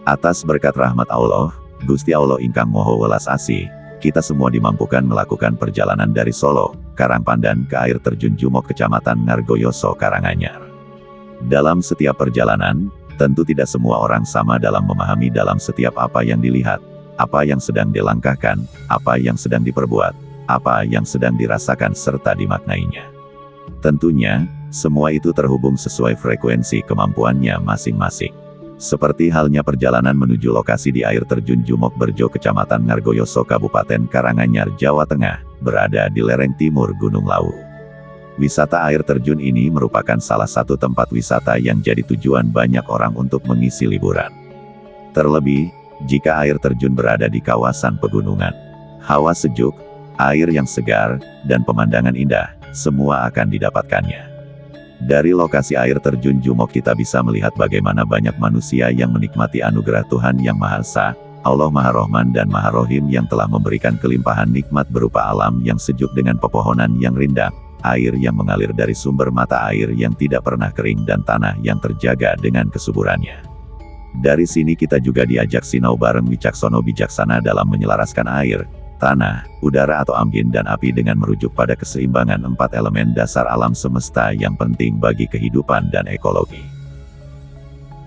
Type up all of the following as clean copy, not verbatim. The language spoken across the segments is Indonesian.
Atas berkat rahmat Allah, Gusti Allah ingkang Moho Welas Asih, kita semua dimampukan melakukan perjalanan dari Solo, Karangpandan ke air terjun Jumok Kecamatan Ngargoyoso Karanganyar. Dalam setiap perjalanan, tentu tidak semua orang sama dalam memahami dalam setiap apa yang dilihat, apa yang sedang dilangkahkan, apa yang sedang diperbuat, apa yang sedang dirasakan serta dimaknainya. Tentunya, semua itu terhubung sesuai frekuensi kemampuannya masing-masing. Seperti halnya perjalanan menuju lokasi di air terjun Jumok Berjo Kecamatan Ngargoyoso Kabupaten Karanganyar, Jawa Tengah, berada di lereng timur Gunung Lawu. Wisata air terjun ini merupakan salah satu tempat wisata yang jadi tujuan banyak orang untuk mengisi liburan. Terlebih, jika air terjun berada di kawasan pegunungan. Hawa sejuk, air yang segar, dan pemandangan indah, semua akan didapatkannya. Dari lokasi air terjun Jumok kita bisa melihat bagaimana banyak manusia yang menikmati anugerah Tuhan Yang Maha Esa, Allah Maha Rohman dan Maha Rohim yang telah memberikan kelimpahan nikmat berupa alam yang sejuk dengan pepohonan yang rindang, air yang mengalir dari sumber mata air yang tidak pernah kering dan tanah yang terjaga dengan kesuburannya. Dari sini kita juga diajak sinau bareng wicaksono bijaksana dalam menyelaraskan air, tanah, udara atau angin dan api dengan merujuk pada keseimbangan 4 elemen dasar alam semesta yang penting bagi kehidupan dan ekologi.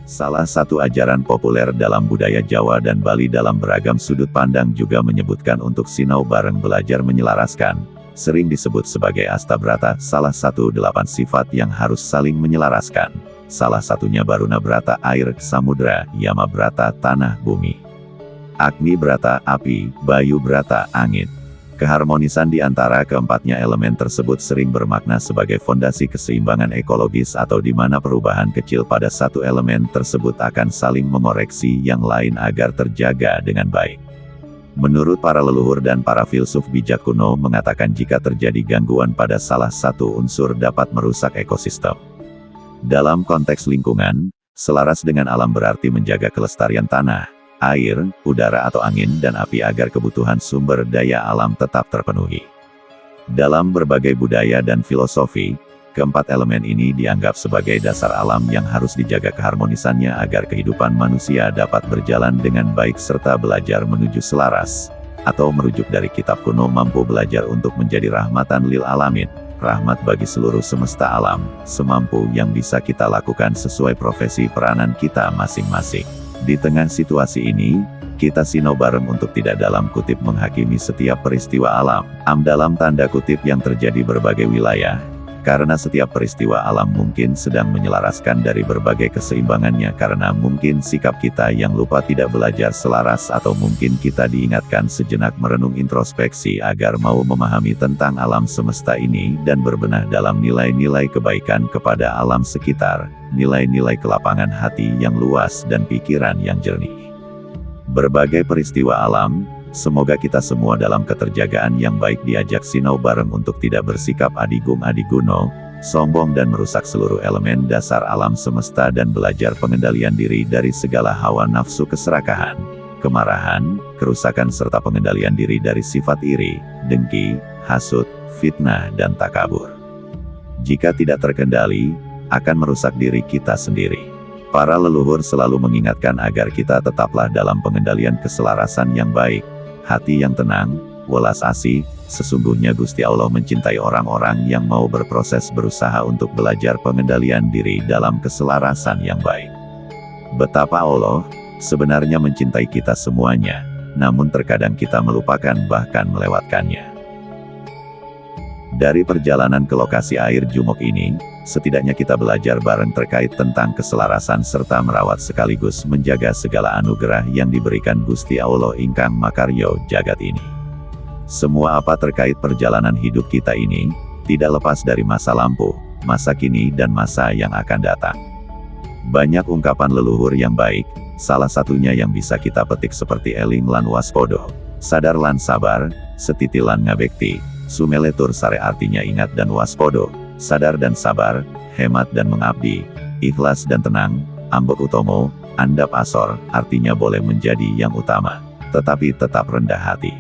Salah satu ajaran populer dalam budaya Jawa dan Bali dalam beragam sudut pandang juga menyebutkan untuk sinau bareng belajar menyelaraskan, sering disebut sebagai Astabrata, salah satu 8 sifat yang harus saling menyelaraskan. Salah satunya Baruna Brata air, samudra, Yama Brata tanah, bumi, Agni Brata api, Bayu Brata angin. Keharmonisan di antara keempatnya elemen tersebut sering bermakna sebagai fondasi keseimbangan ekologis atau di mana perubahan kecil pada satu elemen tersebut akan saling mengoreksi yang lain agar terjaga dengan baik. Menurut para leluhur dan para filsuf bijak kuno mengatakan jika terjadi gangguan pada salah satu unsur dapat merusak ekosistem. Dalam konteks lingkungan, selaras dengan alam berarti menjaga kelestarian tanah, air, udara atau angin dan api agar kebutuhan sumber daya alam tetap terpenuhi. Dalam berbagai budaya dan filosofi, keempat elemen ini dianggap sebagai dasar alam yang harus dijaga keharmonisannya agar kehidupan manusia dapat berjalan dengan baik serta belajar menuju selaras, atau merujuk dari kitab kuno mampu belajar untuk menjadi rahmatan lil alamin, rahmat bagi seluruh semesta alam, semampu yang bisa kita lakukan sesuai profesi peranan kita masing-masing. Di tengah situasi ini, kita sinau bareng untuk tidak dalam kutip menghakimi setiap peristiwa alam, dalam tanda kutip yang terjadi berbagai wilayah, karena setiap peristiwa alam mungkin sedang menyelaraskan dari berbagai keseimbangannya karena mungkin sikap kita yang lupa tidak belajar selaras atau mungkin kita diingatkan sejenak merenung introspeksi agar mau memahami tentang alam semesta ini dan berbenah dalam nilai-nilai kebaikan kepada alam sekitar, nilai-nilai kelapangan hati yang luas dan pikiran yang jernih. Berbagai peristiwa alam, semoga kita semua dalam keterjagaan yang baik diajak sinau bareng untuk tidak bersikap adigung adiguno, sombong dan merusak seluruh elemen dasar alam semesta dan belajar pengendalian diri dari segala hawa nafsu keserakahan, kemarahan, kerusakan serta pengendalian diri dari sifat iri, dengki, hasut, fitnah dan takabur. Jika tidak terkendali, akan merusak diri kita sendiri. Para leluhur selalu mengingatkan agar kita tetaplah dalam pengendalian keselarasan yang baik, hati yang tenang, welas asih, sesungguhnya Gusti Allah mencintai orang-orang yang mau berproses berusaha untuk belajar pengendalian diri dalam keselarasan yang baik. Betapa Allah sebenarnya mencintai kita semuanya, namun terkadang kita melupakan bahkan melewatkannya. Dari perjalanan ke lokasi air Jumok ini, setidaknya kita belajar bareng terkait tentang keselarasan serta merawat sekaligus menjaga segala anugerah yang diberikan Gusti Allah ingkang makaryo jagat ini. Semua apa terkait perjalanan hidup kita ini, tidak lepas dari masa lampau, masa kini dan masa yang akan datang. Banyak ungkapan leluhur yang baik, salah satunya yang bisa kita petik seperti eling lan waspodo, sadar lan sabar, setiti lan ngabekti, sumeletur sare artinya ingat dan waspodo, sadar dan sabar, hemat dan mengabdi, ikhlas dan tenang, ambek utomo, andap asor, artinya boleh menjadi yang utama, tetapi tetap rendah hati.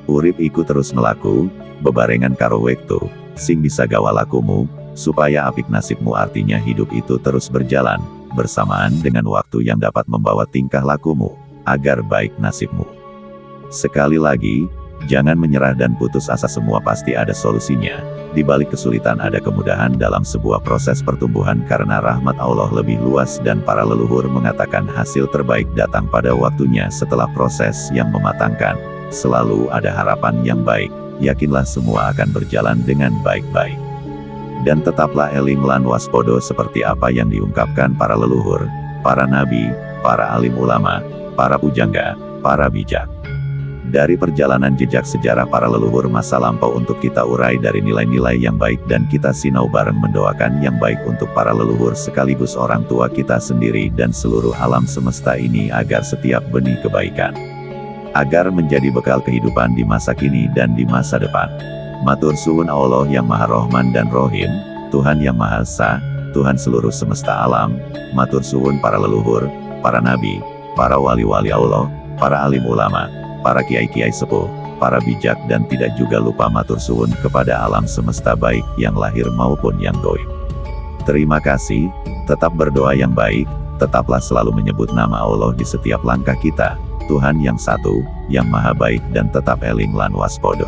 Urip iku terus melaku, bebarengan karo wektu, sing bisa gawa lakumu, supaya apik nasibmu artinya hidup itu terus berjalan, bersamaan dengan waktu yang dapat membawa tingkah lakumu, agar baik nasibmu. Sekali lagi, jangan menyerah dan putus asa, semua pasti ada solusinya. Di balik kesulitan ada kemudahan dalam sebuah proses pertumbuhan karena rahmat Allah lebih luas dan para leluhur mengatakan hasil terbaik datang pada waktunya setelah proses yang mematangkan. Selalu ada harapan yang baik, yakinlah semua akan berjalan dengan baik-baik. Dan tetaplah eling lan waspodo seperti apa yang diungkapkan para leluhur, para nabi, para alim ulama, para pujangga, para bijak. Dari perjalanan jejak sejarah para leluhur masa lampau untuk kita urai dari nilai-nilai yang baik dan kita sinau bareng mendoakan yang baik untuk para leluhur sekaligus orang tua kita sendiri dan seluruh alam semesta ini agar setiap benih kebaikan agar menjadi bekal kehidupan di masa kini dan di masa depan. Matur suwun Allah yang Maha Rohman dan Rohim, Tuhan yang Maha Esa, Tuhan seluruh semesta alam. Matur suwun para leluhur, para nabi, para wali-wali Allah, para alim ulama, para kiai-kiai sepuh, para bijak dan tidak juga lupa matur suwun kepada alam semesta baik yang lahir maupun yang gaib. Terima kasih, tetap berdoa yang baik, tetaplah selalu menyebut nama Allah di setiap langkah kita, Tuhan yang satu, yang maha baik dan tetap eling lan waspodo.